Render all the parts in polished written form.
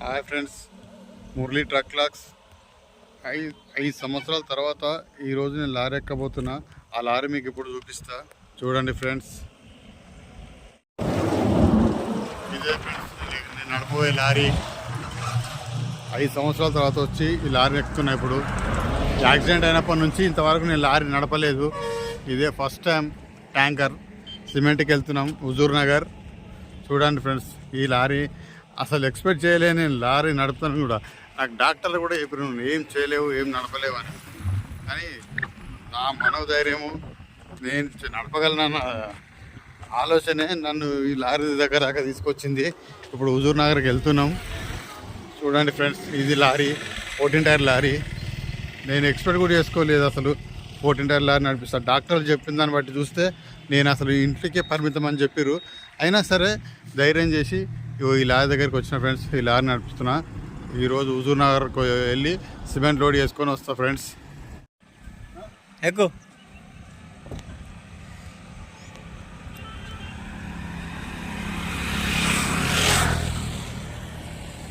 Hi friends, Murali truck lakhs. 5 సంవత్సరాల తర్వాత ఈరోజు నేను లారీ ఎక్కబోతున్నా. ఆ లారీ మీకు ఇప్పుడు చూపిస్తా, చూడండి ఫ్రెండ్స్. ఇదే ఫ్రెండ్స్ నేను నడపబోయే లారీ. 5 సంవత్సరాల తర్వాత వచ్చి ఈ లారీ ఎక్కుతున్నా. ఇప్పుడు యాక్సిడెంట్ అయినప్పటి నుంచి ఇంతవరకు నేను లారీ నడపలేదు. ఇదే ఫస్ట్ టైం ట్యాంకర్ సిమెంట్కి వెళ్తున్నాం, హుజూర్ నగర్. చూడండి ఫ్రెండ్స్, ఈ లారీ అసలు ఎక్స్పెక్ట్ చేయలేని నేను లారీ నడుపుతాను కూడా. నాకు డాక్టర్లు కూడా చెప్పారు నువ్వు ఏం చేయలేవు, ఏం నడపలేవు అని. కానీ నా మనోధైర్యము, నేను నడపగలనన్న ఆలోచనే నన్ను ఈ లారీ దగ్గర దాకా తీసుకొచ్చింది. ఇప్పుడు హుజూర్ నగర్కి వెళ్తున్నాం. చూడండి ఫ్రెండ్స్, ఇది లారీ 14 టైర్ లారీ. నేను ఎక్స్పెక్ట్ కూడా చేసుకోలేదు అసలు 14 టైర్ లారీ నడిపిస్తాను. డాక్టర్లు చెప్పిన దాన్ని బట్టి చూస్తే నేను అసలు ఇంటికే పరిమితం అని చెప్పారు. అయినా సరే ధైర్యం చేసి ఈ లారీ దగ్గరికి వచ్చిన ఫ్రెండ్స్. ఈ లారీ నడుపుతున్నా. ఈరోజు హుజూర్ నగర్కి వెళ్ళి సిమెంట్ లోడ్ చేసుకొని వస్తా ఫ్రెండ్స్. ఎక్కువ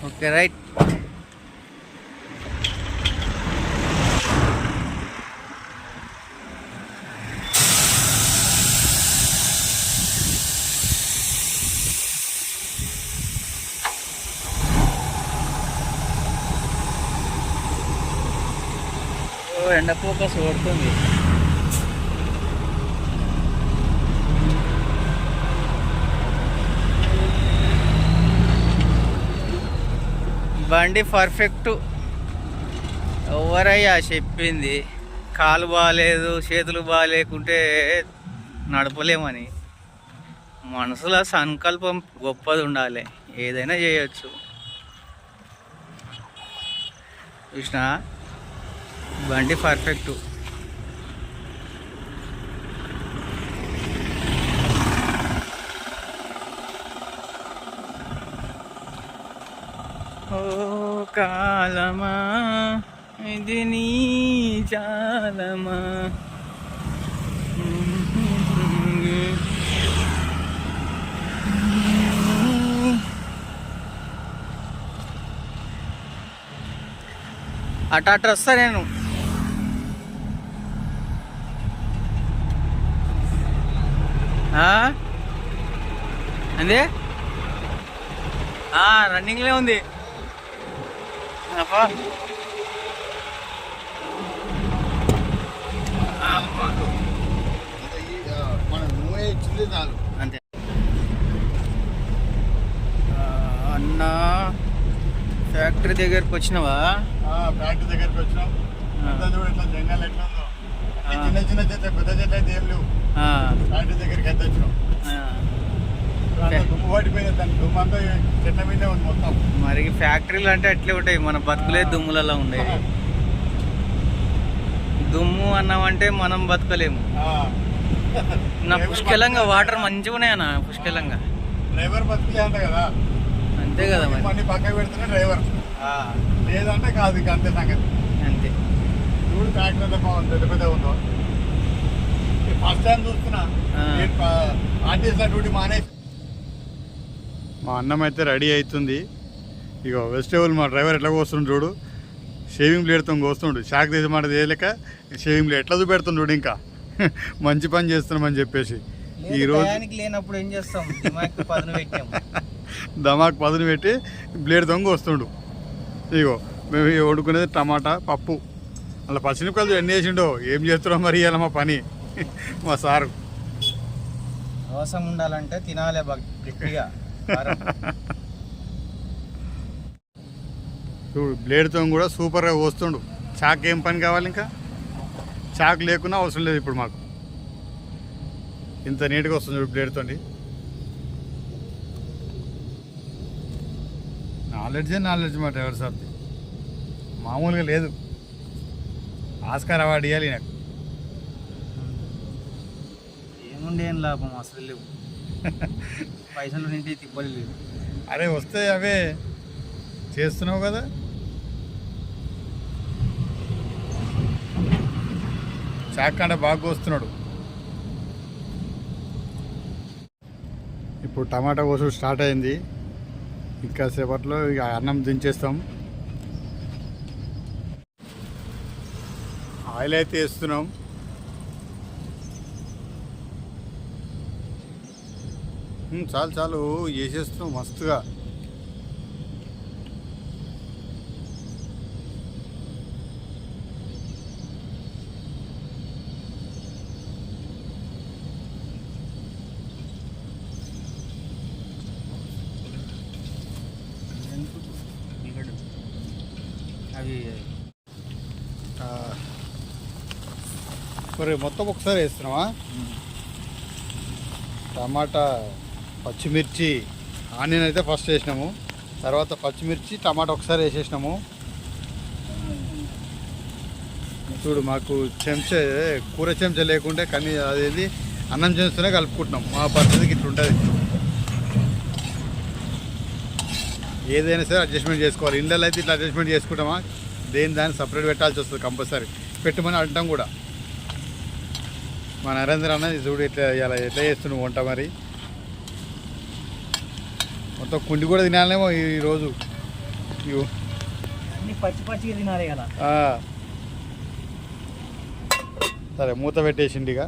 ఓకే రైట్. ఎండ ఫోకస్ కొడుతుంది. బండి పర్ఫెక్ట్. ఎవరయ్యా చెప్పింది కాలు బాగాలేదు, చేతులు బాగాలేకుంటే నడపలేమని? మనసులో సంకల్పం గొప్పది ఉండాలి, ఏదైనా చేయొచ్చు. కృష్ణ బండి పర్ఫెక్ట్. ఓ కాలమా ఇది నీ జాలమా, అటు వస్తా నేను. అందే రన్నింగ్లే ఉంది. అంతే అన్న. ఫ్యాక్టరీ దగ్గరకు వచ్చినావా? ఫ్యాక్టరీ దగ్గరికి వచ్చినాం. జంగల్ ఎట్లా ఉందో, చిన్న చిన్న చెత్త, పెద్ద చెత్త అయితే ఏం లేవు. ఫ్యాక్టరీ దగ్గరికి ఎంత వచ్చినాం. దుమ్ము పడిపోయింది, దాని దుమ్ము అంతా చెట్ల మీదే ఉంది మొత్తం. మరి ఫ్యాక్టరీలు అంటే అట్లే ఉంటాయి, మన బతుకులే దుమ్ములలో ఉండేవి. దుమ్ము అన్నామంటే మనం బతకలేము. నా పుష్కలంగా వాటర్ మంచిగా ఉన్నాయన్న, పుష్కలంగా. డ్రైవర్ బతుకులే అంట కదా. అంతే కదా మరి. మళ్ళీ పక్కకు పెడుతున్నా డ్రైవర్, లేదంటే కాదు. ఇక అంతే సంగతి. అంతే. చూడు ఫ్యాక్టరీ అంతా బాగుంది, పెద్ద పెద్ద ఉందో. ఫస్ట్ టైం చూస్తున్నా. ఆర్టీసీ డ్యూటీ మానేసి మా అన్నం అయితే రెడీ అవుతుంది. ఇక వెజిటేబుల్ మా డ్రైవర్ ఎట్లా కోస్తుండు చూడు. షేవింగ్ బ్లేడ్తో కోస్తుండు. షాక్ తీసి మాట చేయలేక షేవింగ్ బ్లేడ్ ఎట్లా చూపెడుతుండు చూడు. ఇంకా మంచి పని చేస్తున్నామని చెప్పేసి ఈరోజు లేనప్పుడు ఏం చేస్తాం, దమాక్ పదును పెట్టి బ్లేడ్తో కోస్తుండు. ఇగో మేము వండుకునేది టమాటా పప్పు. అలా పచ్చిమిరపకాయలు ఎన్ని వేసిండో, ఏం చేస్తున్నాం మరి ఇవాళ మా పని. మా సారు అవసరం ఉండాలంటే తినాలే గట్టిగా. చూడు బ్లేడ్తో కూడా సూపర్గా కోస్తుండు. చాక్ ఏం పని కావాలి, ఇంకా చాక్ లేకున్నా అవసరం లేదు ఇప్పుడు మాకు. ఇంత నీట్గా వస్తుంది చూడు బ్లేడ్తో. నాలెడ్జ్ మా డ్రైవర్ సార్ది మామూలుగా లేదు. ఆస్కార్ అవార్డు ఇవ్వాలి నాకు. ఏముండే ఏం లాభం, అసలు లేవు పైసలు నింటి తిప్పలు లేవు. అరే వస్తే అవే చేస్తున్నావు కదా. చాకండ బాగా వస్తున్నాడు. ఇప్పుడు టమాటా కోసుడు స్టార్ట్ అయింది. ఇంకా సేపట్లో ఇక అన్నం దించేస్తాం. ఆయిల్ అయితే వేస్తున్నాం. చాలు చాలు వేసేస్తున్నాం మస్తుగా. అవి మరి మొత్తం ఒకసారి వేస్తున్నావా? టమాటా, పచ్చిమిర్చి, ఆనియన్ అయితే ఫస్ట్ వేసినాము, తర్వాత పచ్చిమిర్చి టమాటా ఒకసారి వేసేసినాము. చూడు మాకు చెంచా, కూర చెంచా లేకుంటే కానీ అదేది అన్నం చెంచుతూనే కలుపుకుంటున్నాం. మా పరిస్థితికి ఇట్లా ఉంటుంది. ఏదైనా సరే అడ్జస్ట్మెంట్ చేసుకోవాలి. ఇళ్ళల్లో అయితే ఇట్లా అడ్జస్ట్మెంట్ చేసుకుంటామా? దాన్ని సపరేట్ పెట్టాల్సి వస్తుంది కంపల్సరీ. పెట్టమని అంటాం కూడా. మా నరేంద్ర అన్న చూడు ఎట్లా ఇలా ఎట్లా చేస్తున్నావు వంట. మరి మొత్తం కుండి కూడా తినాలేమో ఈరోజు. పచ్చి పచ్చిగా తినాలి కదా. సరే మూత పెట్టేసిండి. ఇక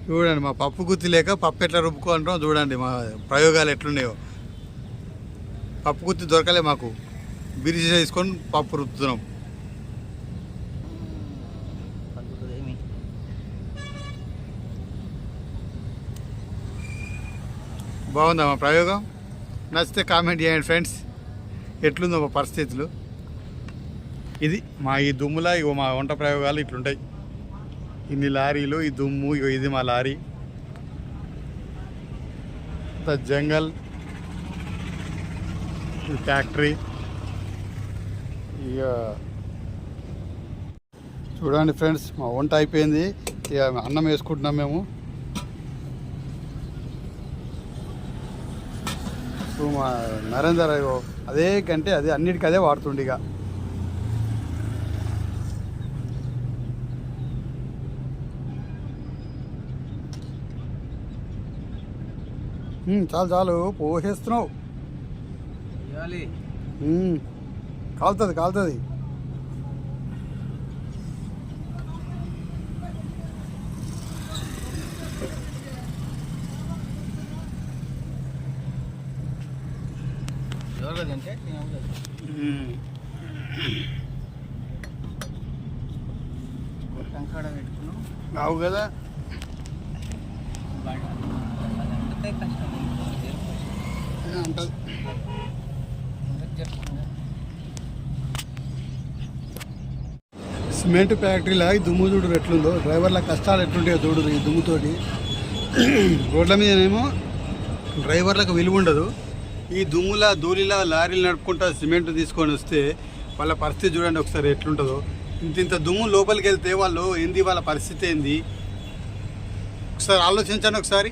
చూడండి మా పప్పు గుత్తి లేక పప్పు ఎట్లా రుబ్బుకుంటాం చూడండి. మా ప్రయోగాలు ఎట్లున్నాయో. పప్పు గుత్తి దొరకలే మాకు, బిరిసి చేసుకొని పప్పు రుబ్బుతున్నాం. బాగుందా మా ప్రయోగం? నచ్చితే కామెంట్ చేయండి ఫ్రెండ్స్. ఎట్లుందో మా పరిస్థితులు. ఇది మా ఈ దుమ్ములా ఇగో మా వంట ప్రయోగాలు ఇట్లుంటాయి. ఇన్ని లారీలు, ఈ దుమ్ము, ఇగో ఇది మా లారీ. జంగల్, ఇది ఫ్యాక్టరీ. ఇక చూడండి ఫ్రెండ్స్, మా వంట అయిపోయింది. ఇక అన్నం వేసుకుంటున్నాం మేము. మా నరేందర్ అదే కంటే అదే అన్నిటికీ అదే వాడుతుండే. ఇక చాలు చాలు పోసేస్తున్నావు. కాలుతుంది కాలుతుంది. అవు కదా. అంటది సిమెంట్ ఫ్యాక్టరీలా ఈ దుమ్ము చూడు ఎట్లుందో. డ్రైవర్ల కష్టాలు ఎట్లుంటాయో చూడు ఈ దుమ్ముతోటి. రోడ్ల మీదనేమో డ్రైవర్లకు విలువ ఉండదు. ఈ దుమ్ములా ధూళిలా లారీలు నడుపుకుంటా సిమెంట్ తీసుకొని వస్తే వాళ్ళ పరిస్థితి చూడండి ఒకసారి ఎట్లుంటుందో. ఇంత దుమ్ము లోపలికి వెళ్తే వాళ్ళు ఏంది, వాళ్ళ పరిస్థితి ఏంది ఒకసారి ఆలోచించండి ఒకసారి.